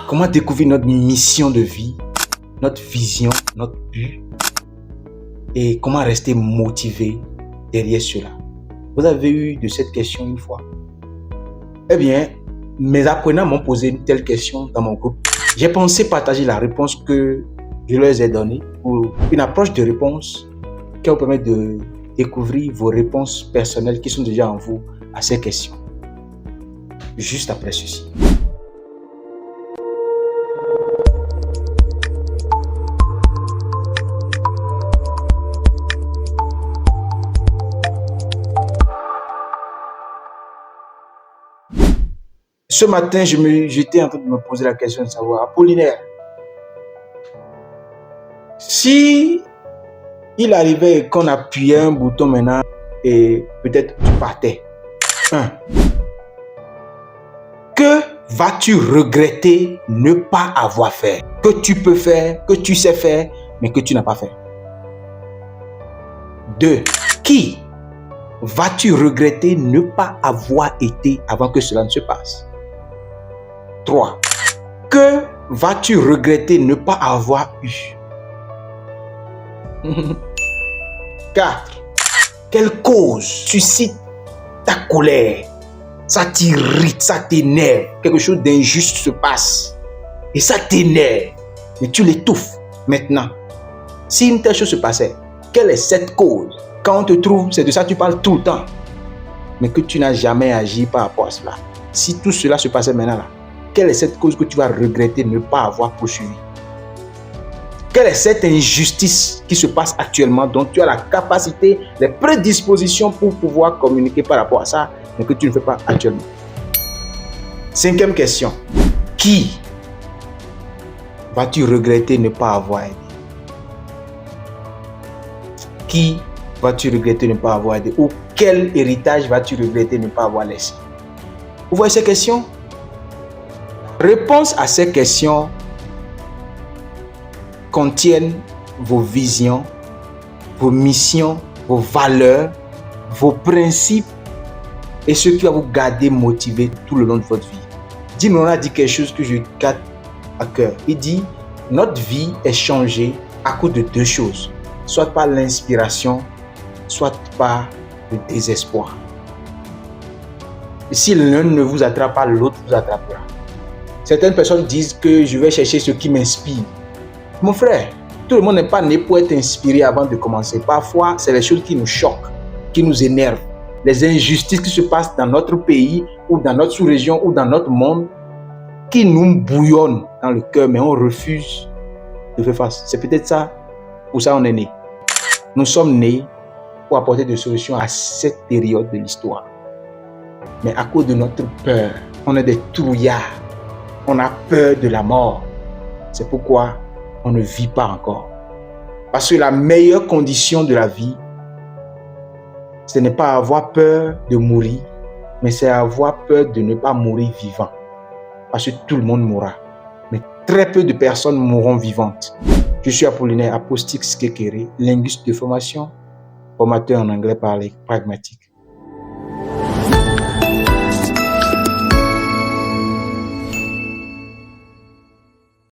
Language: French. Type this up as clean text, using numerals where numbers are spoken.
Comment découvrir notre mission de vie, notre vision, notre but et comment rester motivé derrière cela? Vous avez eu de cette question une fois? Eh bien, mes apprenants m'ont posé une telle question dans mon groupe. J'ai pensé partager la réponse que je leur ai donnée pour une approche de réponse qui vous permet de découvrir vos réponses personnelles qui sont déjà en vous à ces questions. Juste après ceci. Ce matin, j'étais en train de me poser la question de savoir, Apollinaire, si il arrivait qu'on appuyait un bouton maintenant et peut-être tu partais, que vas-tu regretter ne pas avoir fait? Que tu peux faire, que tu sais faire, mais que tu n'as pas fait. 2. Qui vas-tu regretter ne pas avoir été avant que cela ne se passe? 3. Que vas-tu regretter ne pas avoir eu? 4. Quelle cause suscite ta colère? Ça t'irrite, ça t'énerve. Quelque chose d'injuste se passe. Et ça t'énerve. Et tu l'étouffes. Maintenant, si une telle chose se passait, quelle est cette cause? Quand on te trouve, c'est de ça que tu parles tout le temps. Mais que tu n'as jamais agi par rapport à cela. Si tout cela se passait maintenant là, quelle est cette cause que tu vas regretter de ne pas avoir poursuivi? Quelle est cette injustice qui se passe actuellement dont tu as la capacité, les prédispositions pour pouvoir communiquer par rapport à ça, mais que tu ne fais pas actuellement? 5e question. Qui vas-tu regretter de ne pas avoir aidé? Qui vas-tu regretter de ne pas avoir aidé? Ou quel héritage vas-tu regretter de ne pas avoir laissé? Vous voyez ces questions? Réponse à ces questions contiennent vos visions, vos missions, vos valeurs, vos principes et ce qui va vous garder motivé tout le long de votre vie. Jim Rohn a dit quelque chose que je garde à cœur. Il dit, notre vie est changée à cause de 2 choses. Soit par l'inspiration, soit par le désespoir. Et si l'un ne vous attrape pas, l'autre vous attrapera. Certaines personnes disent que je vais chercher ce qui m'inspire. Mon frère, tout le monde n'est pas né pour être inspiré avant de commencer. Parfois, c'est les choses qui nous choquent, qui nous énervent. Les injustices qui se passent dans notre pays ou dans notre sous-région ou dans notre monde qui nous bouillonnent dans le cœur, mais on refuse de faire face. C'est peut-être ça, pour ça on est né. Nous sommes nés pour apporter des solutions à cette période de l'histoire. Mais à cause de notre peur, on est des trouillards. On a peur de la mort. C'est pourquoi on ne vit pas encore. Parce que la meilleure condition de la vie, ce n'est pas avoir peur de mourir, mais c'est avoir peur de ne pas mourir vivant. Parce que tout le monde mourra. Mais très peu de personnes mourront vivantes. Je suis Apollinaire Apostix Kekere, linguiste de formation, formateur en anglais parlé pragmatique.